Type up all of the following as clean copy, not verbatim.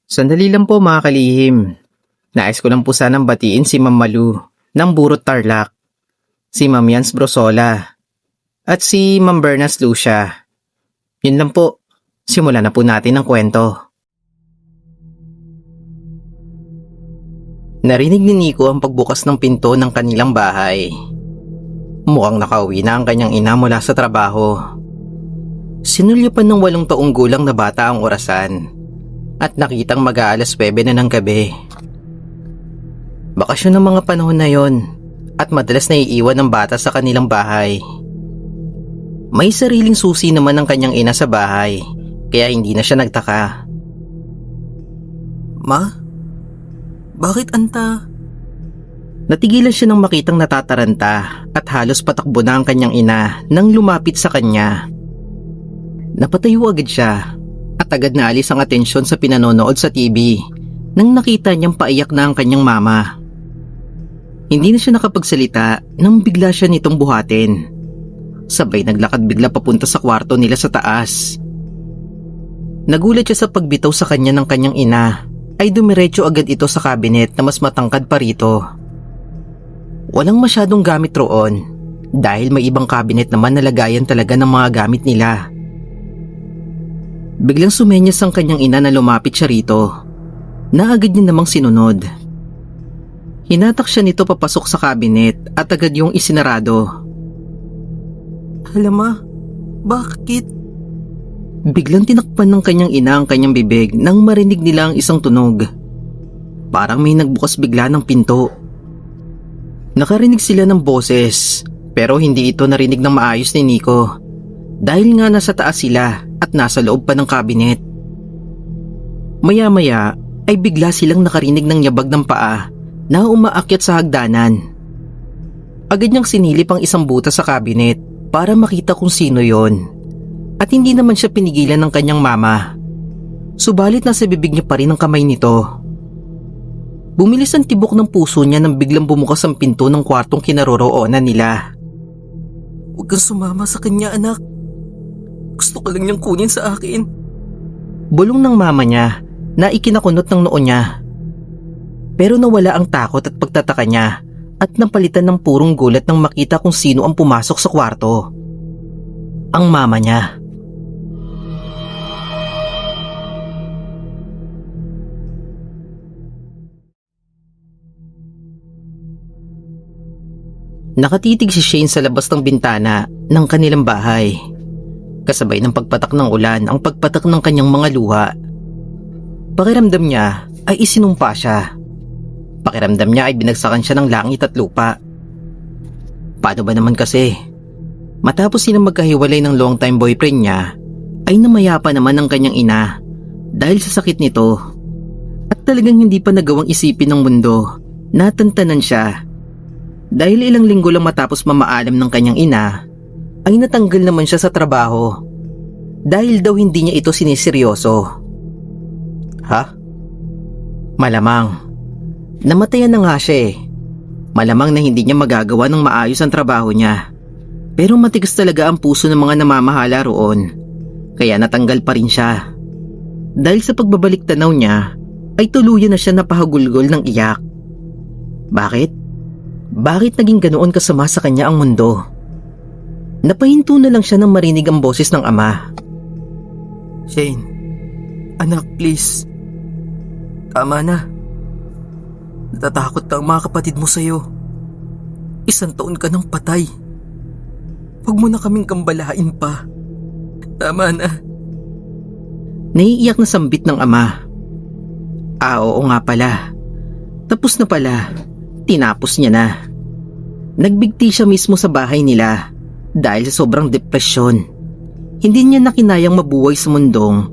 Sandali lang po mga kalihim. Nais ko lang po sanang batiin si Ma'am Malu ng Burot Tarlac, si Ma'am Yans Brosola, at si Ma'am Bernas Lucia. Yun lang po. Simulan na po natin ang kwento. Narinig ni Nico ang pagbukas ng pinto ng kanilang bahay. Mukhang nakauwi na ang kanyang ina mula sa trabaho. Sinulyapan ng 8 taong gulang na bata ang orasan at nakitang mag-aalas 9 na ng gabi. Bakasyon ng mga panahon na yon at madalas naiiwan ng bata sa kanilang bahay. May sariling susi naman ang kanyang ina sa bahay kaya hindi na siya nagtaka. Ma? Bakit anta? Natigilan siya nang makitang natataranta at halos patakbo na ang kanyang ina nang lumapit sa kanya. Napatayo agad siya at agad naalis ang atensyon sa pinanonood sa TV nang nakita niyang paiyak na ang kanyang mama. Hindi na siya nakapagsalita nang bigla siya nitong buhatin. Sabay naglakad bigla papunta sa kwarto nila sa taas. Nagulat siya sa pagbitaw sa kanya ng kanyang ina ay dumiretso agad ito sa cabinet na mas matangkad pa rito. Walang masyadong gamit roon dahil may ibang cabinet naman na lagayan talaga ng mga gamit nila. Biglang sumenyas ang kanyang ina na lumapit siya rito na agad niya namang sinunod. Hinatak siya nito papasok sa cabinet at agad yung isinarado. Hala bakit? Biglang tinakpan ng kanyang ina ang kanyang bibig nang marinig nila ang isang tunog. Parang may nagbukas bigla ng pinto. Nakarinig sila ng boses pero hindi ito narinig ng maayos ni Nico dahil nga nasa taas sila at nasa loob pa ng cabinet. Maya-maya ay bigla silang nakarinig ng yabag ng paa na umaakyat sa hagdanan. Agad niyang sinilip ang isang butas sa cabinet para makita kung sino yon. At hindi naman siya pinigilan ng kanyang mama. Subalit nasa bibig niya pa rin ang kamay nito. Bumilis ang tibok ng puso niya nang biglang bumukas ang pinto ng kwartong kinaroroonan nila. Huwag kang sumama sa kanya, anak. Gusto ko lang niyang kunin sa akin. Bulong ng mama niya na ikinakunot ng noo niya. Pero nawala ang takot at pagtataka niya at napalitan ng purong gulat nang makita kung sino ang pumasok sa kwarto. Ang mama niya. Nakatitig si Shane sa labas ng bintana ng kanilang bahay. Kasabay ng pagpatak ng ulan ang pagpatak ng kanyang mga luha. Pakiramdam niya ay isinumpa siya. Pakiramdam niya ay binagsakan siya ng langit at lupa. Paano ba naman kasi? Matapos silang magkahiwalay ng long time boyfriend niya, ay namayapa naman ang kanyang ina dahil sa sakit nito. At talagang hindi pa nagawang isipin ng mundo. Natantanan siya. Dahil ilang linggo lang matapos mamaalam ng kanyang ina, ay natanggal naman siya sa trabaho. Dahil daw hindi niya ito siniseryoso. Ha? Malamang. Namatayan na nga siya eh. Malamang na hindi niya magagawa ng maayos ang trabaho niya. Pero matigas talaga ang puso ng mga namamahala roon. Kaya natanggal pa rin siya. Dahil sa pagbabalik tanaw niya, ay tuluyan na siya napahagulgol ng iyak. Bakit? Bakit naging ganoon kasama sa kanya ang mundo? Napahinto na lang siya nang marinig ang boses ng ama. Shane, anak please. Tama na. Natatakot na ang mga kapatid mo sa'yo. 1 taon ka nang patay. Huwag mo na kaming gambalain pa. Tama na. Naiiyak na sambit ng ama. Oo nga pala. Tapos na pala. Tinapos niya na. Nagbigti siya mismo sa bahay nila dahil sa sobrang depresyon. Hindi niya nakinayang mabuhay sa mundong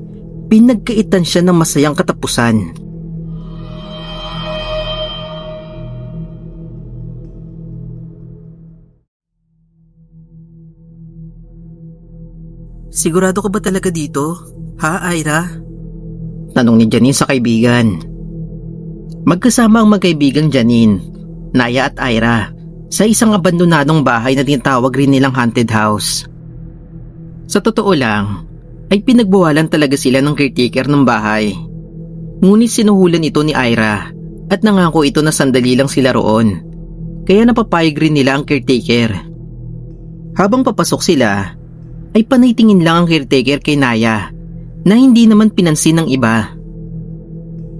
pinagkaitan siya ng masayang katapusan. Sigurado ka ba talaga dito? Ha, Ira? Tanong ni Janine sa kaibigan. Magkasama ang magkaibigang Janine, Naya at Ira sa isang abandonadong bahay na tinatawag rin nilang haunted house. Sa totoo lang, ay pinagbawalan talaga sila ng caretaker ng bahay. Ngunit sinuhulan ito ni Ira at nangako ito na sandali lang sila roon. Kaya napapayag rin nila ang caretaker. Habang papasok sila, ay panaytingin lang ang caretaker kay Naya na hindi naman pinansin ng iba.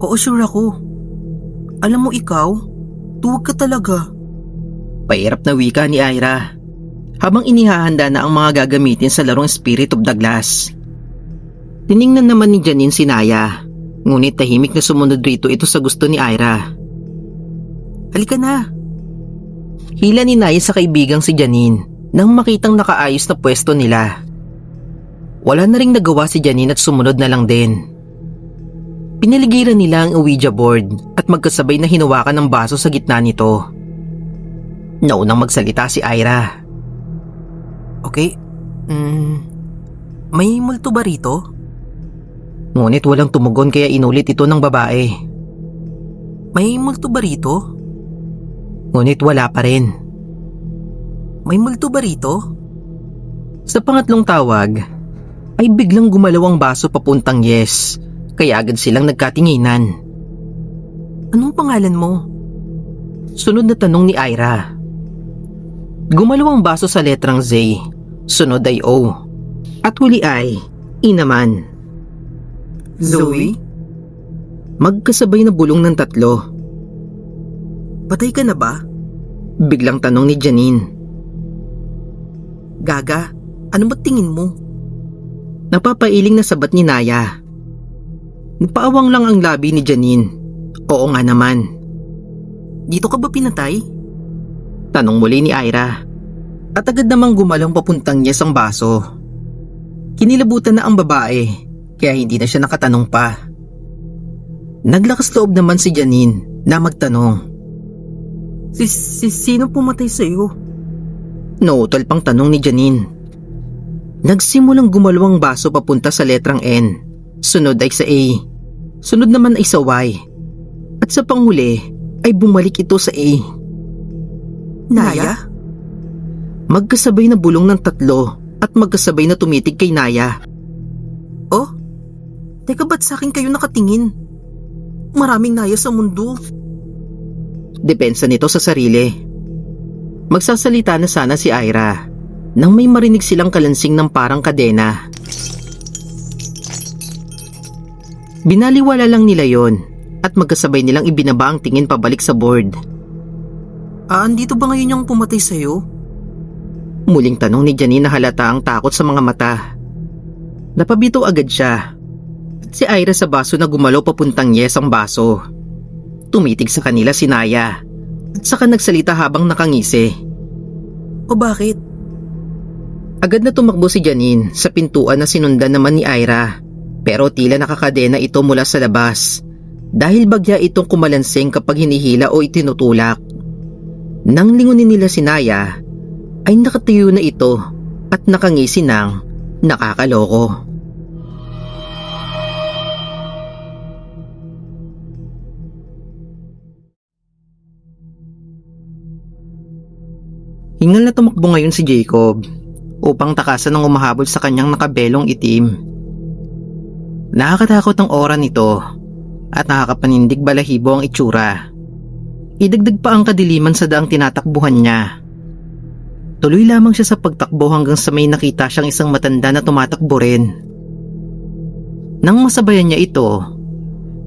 Oo, sure ako. Alam mo ikaw, tuwag ka talaga. Pahirap na wika ni Ira habang inihahanda na ang mga gagamitin sa larong Spirit of the Glass. Tiningnan naman ni Janine si Naya, ngunit tahimik na sumunod rito ito sa gusto ni Ira. Halika na. Hila ni Naya sa kaibigang si Janine nang makitang nakaayos na pwesto nila. Wala na ring nagawa si Janine at sumunod na lang din. Pinaligiran nila ang Ouija board at magkasabay na hinawakan ng baso sa gitna nito. Naunang magsalita si Ira. Okay, may multo ba rito? Ngunit walang tumugon kaya inulit ito ng babae. May multo ba rito? Ngunit wala pa rin. May multo ba rito? Sa pangatlong tawag, ay biglang gumalaw ang baso papuntang yes, kaya agad silang nagkatinginan. Anong pangalan mo? Sunod na tanong ni Ira. Gumalaw ang baso sa letrang Z, sunod ay O, at huli ay I naman. Zoe? Magkasabay na bulong ng tatlo. Patay ka na ba? Biglang tanong ni Janine. Gaga, ano ba tingin mo? Napapailing na sabat ni Naya. Napaawang lang ang labi ni Janine. Oo nga naman. Dito ka ba pinatay? Tanong muli ni Ira. At agad namang gumalong papuntang yes ang baso. Kinilabutan na ang babae, kaya hindi na siya nakatanong pa. Naglakas loob naman si Janine na magtanong. Sino pumatay sa'yo? Nautol pang tanong ni Janine. Nagsimulang gumalaw ang baso papunta sa letrang N. Sunod ay sa A. Sunod naman ay sa Y. At sa panghuli ay bumalik ito sa A. Naya? Magkasabay na bulong ng tatlo at magkasabay na tumitig kay Naya. Oh? Teka, ba't sa akin kayo nakatingin? Maraming Naya sa mundo. Depensa nito sa sarili. Magsasalita na sana si Ira nang may marinig silang kalansing ng parang kadena. Binaliwala lang nila yon at magkasabay nilang ibinaba ang tingin pabalik sa board. Andito ba ngayon yung pumatay sa'yo? Muling tanong ni Janine na halata ang takot sa mga mata. Napabito agad siya. At si Ira sa baso na gumalaw papuntang yes ang baso. Tumitig sa kanila si Naya at saka nagsalita habang nakangisi. O bakit? Agad na tumakbo si Janine sa pintuan na sinundan naman ni Ira, pero tila nakakadena ito mula sa labas dahil bagya itong kumalansing kapag hinihila o itinutulak. Nang lingunin nila si Naya, ay nakatayo na ito at nakangisi ng nakakaloko. Hingal na tumakbo ngayon si Jacob upang takasan ng umahabol sa kanyang nakabelong itim. Nakakatakot ang aura nito at nakakapanindig balahibo ang itsura. Idagdag pa ang kadiliman sa daang tinatakbuhan niya. Tuloy lamang siya sa pagtakbo hanggang sa may nakita siyang isang matanda na tumatakbo rin. Nang masabayan niya ito,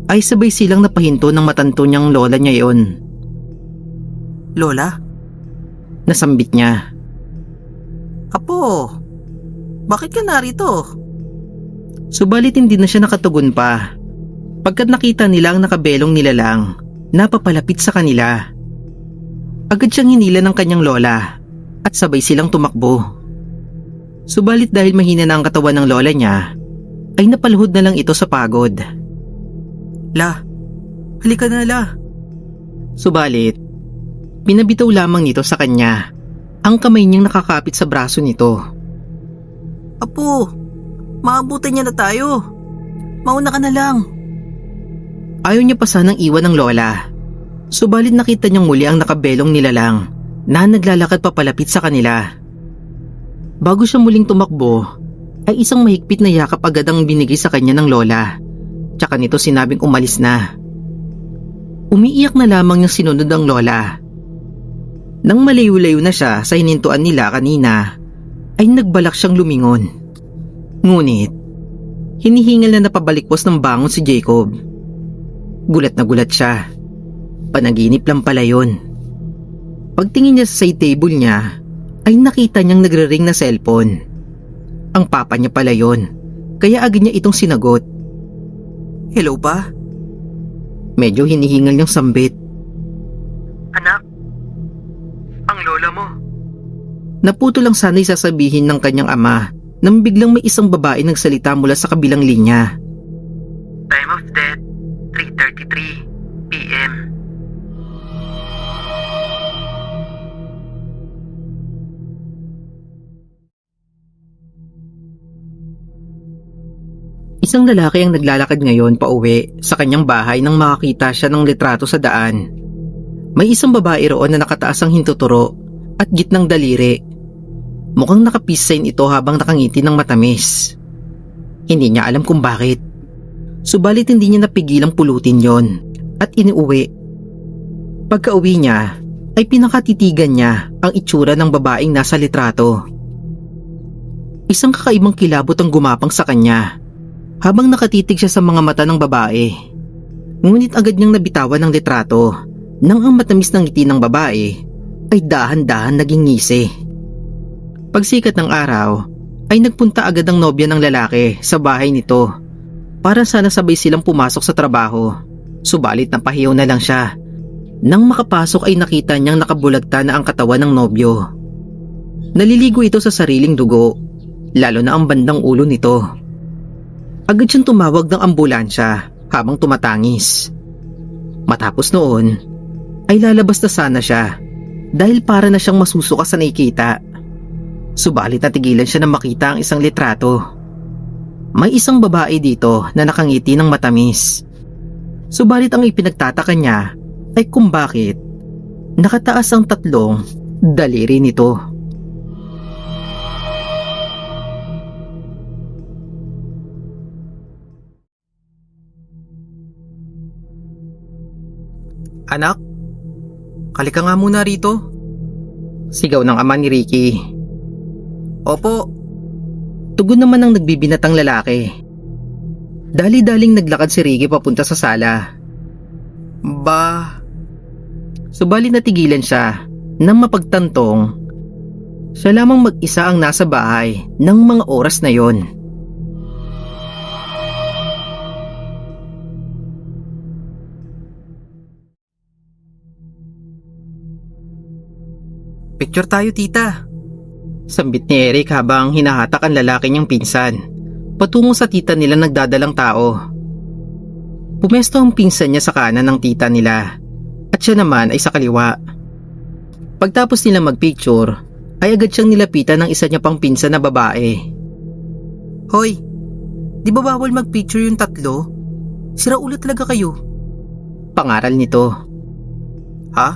ay sabay silang napahinto ng matanto niyang lola niya yon. Lola? Nasambit niya. Apo, bakit ka narito? Subalit hindi na siya nakatugon pa. Pagkat nakita nila ang nakabelong nilalang, napapalapit sa kanila. Agad siyang hinila ng kanyang lola at sabay silang tumakbo. Subalit dahil mahina na ang katawan ng lola niya, ay napaluhod na lang ito sa pagod. La, halika na la. Subalit, pinabitaw lamang nito sa kanya ang kamay niyang nakakapit sa braso nito. Apo, maabutan niya na tayo. Mauna ka na lang. Ayaw niya pa sanang iwan ng lola. Subalit nakita niyang muli ang nakabelong nilalang na naglalakad papalapit sa kanila. Bago siya muling tumakbo, ay isang mahigpit na yakap agad ang binigay sa kanya ng lola Tsaka nito sinabing umalis na. Umiiyak na lamang niyang sinunod ang lola. Nang malayo-layo na siya sa hinintuan nila kanina, ay nagbalak siyang lumingon. Ngunit, hinihingal na napabalikwas ng bangon si Jacob. Gulat na gulat siya. Panaginip lang pala yun. Pagtingin niya sa side table niya, ay nakita niyang nagre-ring na cellphone. Ang papa niya pala yun, kaya agad niya itong sinagot. Hello pa? Medyo hinihingal niyang sambit. Anak, ang lola mo. Naputo lang sana'y sasabihin ng kanyang ama nang biglang may isang babae nagsalita mula sa kabilang linya. Time of death, 3:33 p.m. Isang lalaki ang naglalakad ngayon pauwi sa kanyang bahay nang makakita siya ng litrato sa daan. May isang babae roon na nakataas ang hintuturo at gitnang daliri. Mukhang naka-peace sign ito habang nakangiti ng matamis. Hindi niya alam kung bakit. Subalit hindi niya napigilang pulutin yon at iniuwi. Pagka-uwi niya ay pinakatitigan niya ang itsura ng babaeng nasa litrato. Isang kakaibang kilabot ang gumapang sa kanya habang nakatitig siya sa mga mata ng babae. Ngunit agad niyang nabitawan ang litrato nang ang matamis ng ngiti ng babae ay dahan-dahan naging ngisi. Pagsikat ng araw ay nagpunta agad ang nobya ng lalaki sa bahay nito para sana sabay silang pumasok sa trabaho. Subalit napahiyaw na lang siya. Nang makapasok ay nakita niyang nakabulagta na ang katawan ng nobyo. Naliligo ito sa sariling dugo, lalo na ang bandang ulo nito. Agad siyang tumawag ng ambulansya habang tumatangis. Matapos noon, ay lalabas na sana siya dahil para na siyang masusuka sa nakikita. Subalit natigilan siya na makita ang isang litrato. May isang babae dito na nakangiti ng matamis. Subalit ang ipinagtataka niya ay kung bakit nakataas ang tatlong daliri nito. Anak, halika nga muna rito. Sigaw ng ama ni Ricky. Opo. Tugon naman ng nagbibinatang lalaki. Dali-daling naglakad si Ricky papunta sa sala. Subalit natigilan siya nang mapagtantong siya lamang mag-isa ang nasa bahay ng mga oras na yon. Picture tayo, tita. Sambit ni Eric habang hinahatak ang lalaki niyang pinsan patungo sa tita nila nagdadalang tao. Pumesto ang pinsan niya sa kanan ng tita nila at siya naman ay sa kaliwa. Pagtapos nila magpicture ay agad siyang nilapitan ng isa niya pang pinsan na babae. Hoy, di ba bawal magpicture yung tatlo? Sira ulit talaga kayo. Pangaral nito. Ha?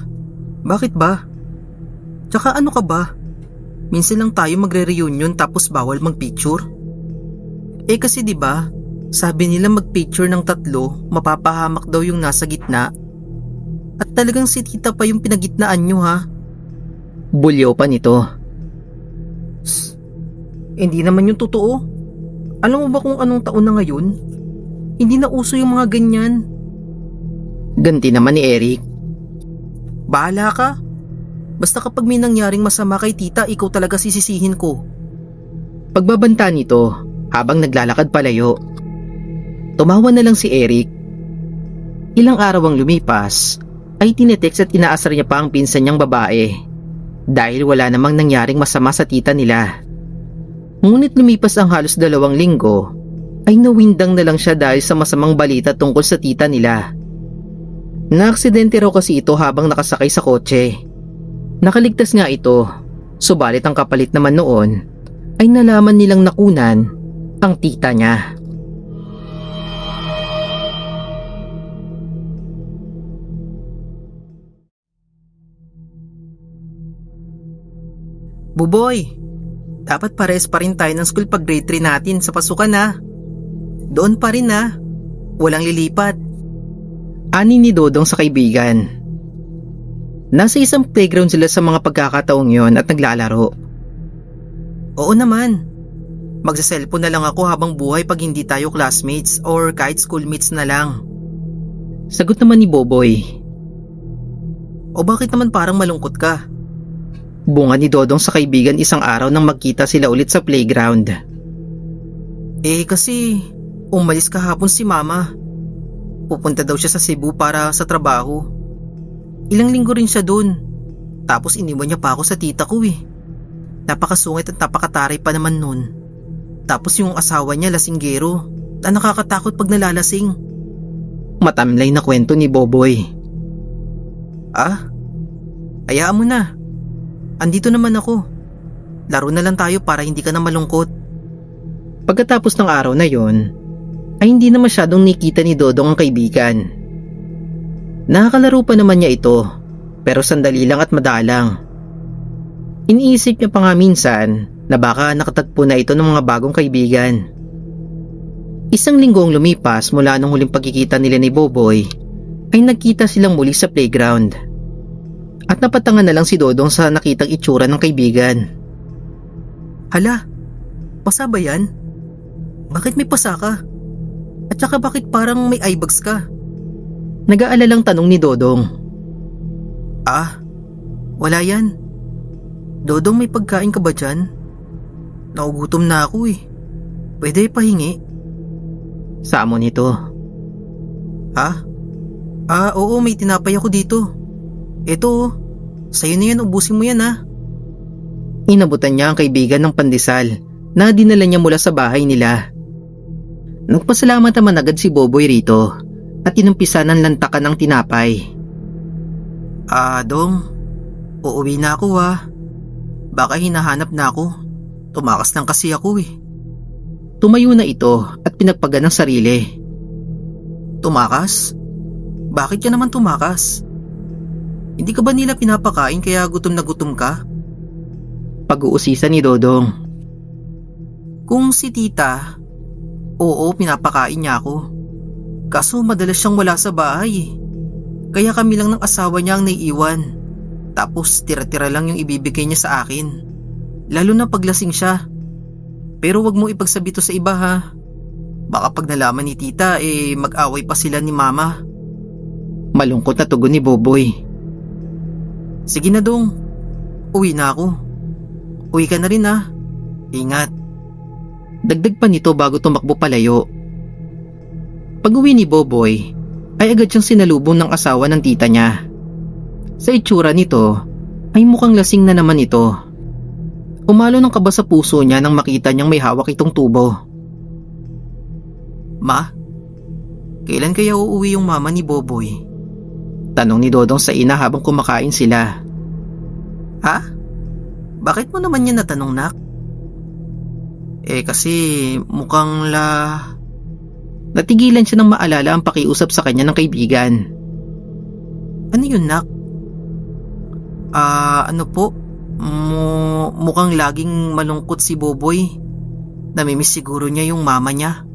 Bakit ba? Tsaka ano ka ba? Minsan lang tayo magre-reunion tapos bawal magpicture? Eh kasi di ba, sabi nila magpicture ng tatlo, mapapahamak daw yung nasa gitna. At talagang si tita pa yung pinagitnaan nyo, ha? Bulyaw pa nito. Hindi naman yung totoo. Alam mo ba kung anong taon na ngayon? Hindi na uso yung mga ganyan. Ganti naman ni Eric. Bahala ka. Basta kapag may nangyaring masama kay tita, ikaw talaga sisisihin ko. Pagbabanta nito habang naglalakad palayo. Tumawa na lang si Eric. Ilang araw ang lumipas ay tinetext at inaasar niya pa ang pinsan niyang babae dahil wala namang nangyaring masama sa tita nila. Ngunit lumipas ang halos 2 linggo ay nawindang na lang siya dahil sa masamang balita tungkol sa tita nila. Naaksidente raw kasi ito habang nakasakay sa kotse. Nakaligtas nga ito, subalit ang kapalit naman noon ay nalaman nilang nakunan ang tita niya. Buboy, dapat pares pa rin tayo ng school pag grade 3 natin sa pasukan, ha? Doon pa rin, ha? walang lilipat. Ani ni Dodong sa kaibigan. Nasa isang playground sila sa mga pagkakataong yon at naglalaro. Oo naman. Magsa-cellphone na lang ako habang buhay pag hindi tayo classmates or kahit schoolmates na lang. Sagot naman ni Boboy. O bakit naman parang malungkot ka? Bunga ni Dodong sa kaibigan isang araw nang magkita sila ulit sa playground. Kasi umalis kahapon si mama. Pupunta daw siya sa Cebu para sa trabaho. Ilang linggo rin siya dun. Tapos iniwan niya pa ako sa tita ko eh. Napakasungit at napakataray pa naman nun. Tapos yung asawa niya lasinggero na nakakatakot pag nalalasing. Matamlay na kwento ni Boboy. Hayaan mo na. Andito naman ako. Laro na lang tayo para hindi ka na malungkot. Pagkatapos ng araw na yon, ay hindi na masyadong nikita ni Dodong ang kaibigan. Nakakalaro pa naman niya ito, pero sandali lang at madalang. Iniisip niya pa nga minsan na baka nakatagpo na ito ng mga bagong kaibigan. Isang linggong lumipas mula nung huling pagkikita nila ni Boboy, ay nagkita silang muli sa playground. At napatangan na lang si Dodong sa nakitang itsura ng kaibigan. Hala, pasa ba yan? Bakit may pasa ka? At saka bakit parang may eye bags ka? Nag-aalalang tanong ni Dodong. Wala yan. Dodong, may pagkain ka ba dyan? Naugutom na ako eh. Pwede pahingi? Samo nito. Oo, may tinapay ako dito. Eto, sa'yo na yan, ubusin mo yan ha. Inabutan niya ang kaibigan ng pandesal na dinala niya mula sa bahay nila. Nagpasalamat naman agad si Boboy rito at inumpisa ng lantakan ng tinapay. Dong, uuwi na ako ha. Baka hinahanap na ako. Tumakas lang kasi ako eh. Tumayo na ito at pinagpagan ng sarili. Tumakas? Bakit ka naman tumakas? Hindi ka ba nila pinapakain kaya gutom na gutom ka? Pag-uusisa ni Dodong. Kung si tita, oo, pinapakain niya ako. Kaso madalas siyang wala sa bahay eh. Kaya kami lang ng asawa niya ang naiiwan. Tapos tira-tira lang yung ibibigay niya sa akin. Lalo na paglasing siya. Pero wag mo ipagsabi to sa iba ha. Baka pag nalaman ni tita mag-away pa sila ni mama. Malungkot na tugon ni Boboy. Sige na dong, uwi na ako. Uwi ka na rin ha. Ingat. Dagdag pa nito bago tumakbo palayo. Pag-uwi ni Boboy, ay agad siyang sinalubong ng asawa ng tita niya. Sa itsura nito, ay mukhang lasing na naman ito. Umalo ng kaba sa puso niya nang makita niyang may hawak itong tubo. Ma, kailan kaya uuwi yung mama ni Boboy? Tanong ni Dodong sa ina habang kumakain sila. Bakit mo naman yan natanong, nak? Kasi mukhang Natigilan siya nang maalala ang pakiusap sa kanya ng kaibigan. Ano yun, nak? Ano po? Mukhang laging malungkot si Boboy. Namimiss siguro niya yung mama niya.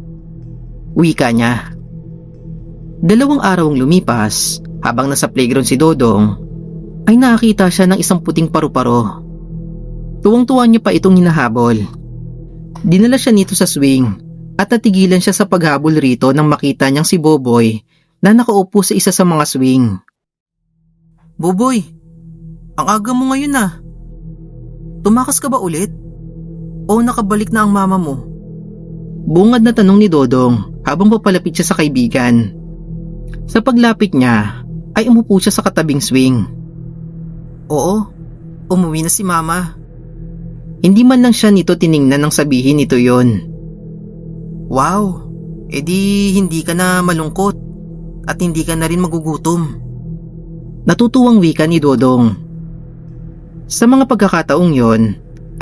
Wika niya. 2 araw ang lumipas, habang nasa playground si Dodong, ay nakakita siya ng isang puting paru-paro. Tuwang-tuwa niya pa itong hinahabol. Dinala siya nito sa swing at natigilan siya sa paghabol rito nang makita niyang si Boboy na nakaupo sa isa sa mga swing. Boboy, ang aga mo ngayon ah. Tumakas ka ba ulit? O nakabalik na ang mama mo? Bungad na tanong ni Dodong habang papalapit siya sa kaibigan. Sa paglapit niya, ay umupo siya sa katabing swing. Oo, umuwi na si mama. Hindi man lang siya nito tiningnan nang sabihin nito yon. Wow, edi hindi ka na malungkot at hindi ka na rin magugutom. Natutuwang wika ni Dodong. Sa mga pagkakataong yon,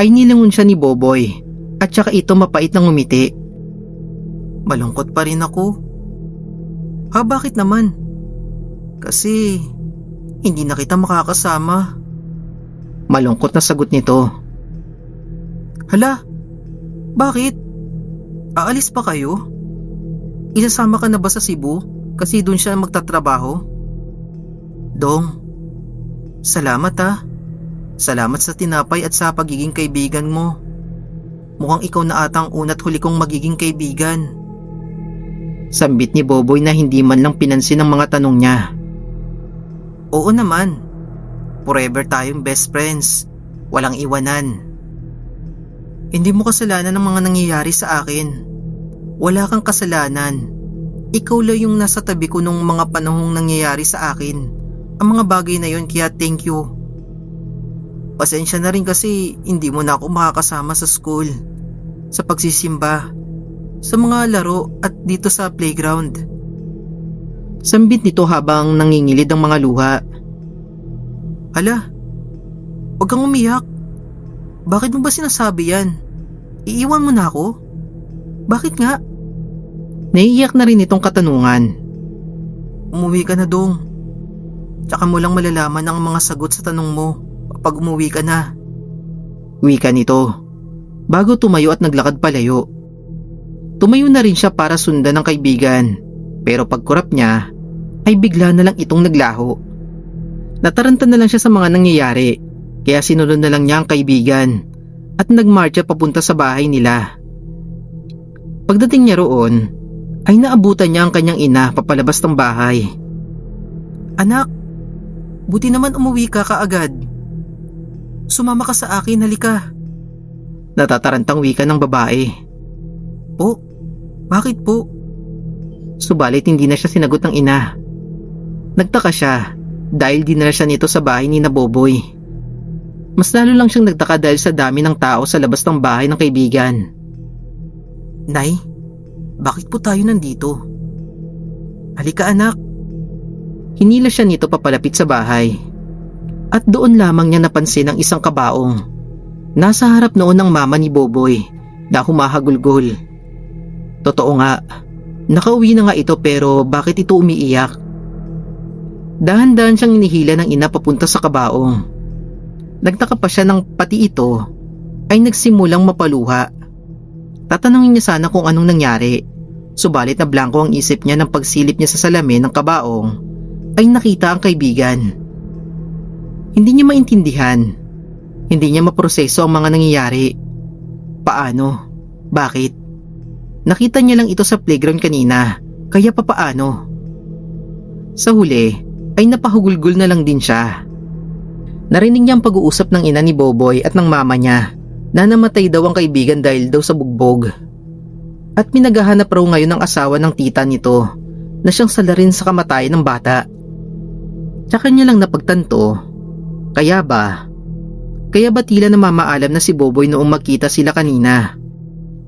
ay nilingon siya ni Boboy at saka ito mapait na ngumiti. Malungkot pa rin ako. Bakit naman? Kasi hindi na kita makakasama. Malungkot na sagot nito. Hala, bakit? Aalis pa kayo? isasama ka na ba sa Cebu? Kasi doon siya magtatrabaho? Dong, salamat ha. Salamat sa tinapay at sa pagiging kaibigan mo. Mukhang ikaw na atang una't huli kong magiging kaibigan. Sambit ni Boboy na hindi man lang pinansin ang mga tanong niya. Oo naman. Forever tayong best friends. Walang iwanan. Hindi mo kasalanan ang mga nangyayari sa akin. Wala kang kasalanan. Ikaw lang yung nasa tabi ko nung mga panahong nangyayari sa akin. Ang mga bagay na yun, kaya thank you. Pasensya na rin kasi hindi mo na ako makakasama sa school, sa pagsisimba, sa mga laro at dito sa playground. Sambit nito habang nangingilid ang mga luha. Hala, huwag kang umiyak. Bakit mo ba sinasabi yan? Iiwan mo na ako? Bakit nga? Naiiyak na rin itong katanungan. Umuwi ka na, Dong. Tsaka mo lang malalaman ang mga sagot sa tanong mo kapag umuwi ka na. Wika nito, bago tumayo at naglakad palayo. Tumayo na rin siya para sundan ng kaibigan, pero pagkurap niya, ay bigla na lang itong naglaho. Nataranta na lang siya sa mga nangyayari, kaya sinunod na lang niya ang kaibigan at nagmarcha papunta sa bahay nila. Pagdating niya roon, ay naabutan niya ang kanyang ina papalabas ng bahay. Anak, buti naman umuwi ka kaagad. Sumama ka sa akin, halika. Natatarantang wika ng babae. Po? Bakit po? Subalit hindi na siya sinagot ng ina. Nagtaka siya dahil dinala siya nito sa bahay ni Boboy. Mas lalo lang siyang nagtaka dahil sa dami ng tao sa labas ng bahay ng kaibigan. Nay, bakit po tayo nandito? Halika anak. Hinila siya nito papalapit sa bahay. At doon lamang niya napansin ang isang kabaong. Nasa harap noon ng mama ni Boboy na humahagulgol. Totoo nga, nakauwi na nga ito pero bakit ito umiiyak? Dahan-dahan siyang inihila ng ina papunta sa kabaong. Nagtaka pa siya nang pati ito ay nagsimulang mapaluha. Tatanungin niya sana kung anong nangyari, subalit na blanko ang isip niya nang pagsilip niya sa salamin ng kabaong ay nakita ang kaibigan. Hindi niya maintindihan. Hindi niya maproseso ang mga nangyayari. Paano? Bakit? Nakita niya lang ito sa playground kanina, kaya papaano? Sa huli, ay napahugulgol na lang din siya. Narinig niya ang pag-uusap ng ina ni Boboy at ng mama niya na namatay daw ang kaibigan dahil daw sa bugbog. At pinaghahanap raw ngayon ng asawa ng tita nito na siyang salarin sa kamatayan ng bata. Tsaka niya lang napagtanto. Kaya ba tila namamaalam na si Boboy noong magkita sila kanina?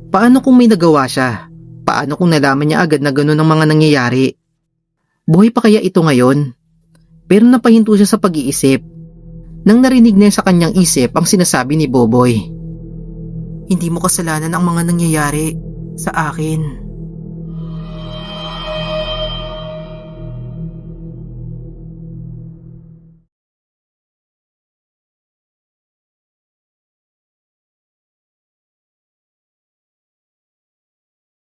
Paano kung may nagawa siya? Paano kung nalaman niya agad na gano'n ang mga nangyayari? Buhay pa kaya ito ngayon? Pero napahinto siya sa pag-iisip nang narinig niya sa kanyang isip ang sinasabi ni Boboy. Hindi mo kasalanan ang mga nangyayari sa akin.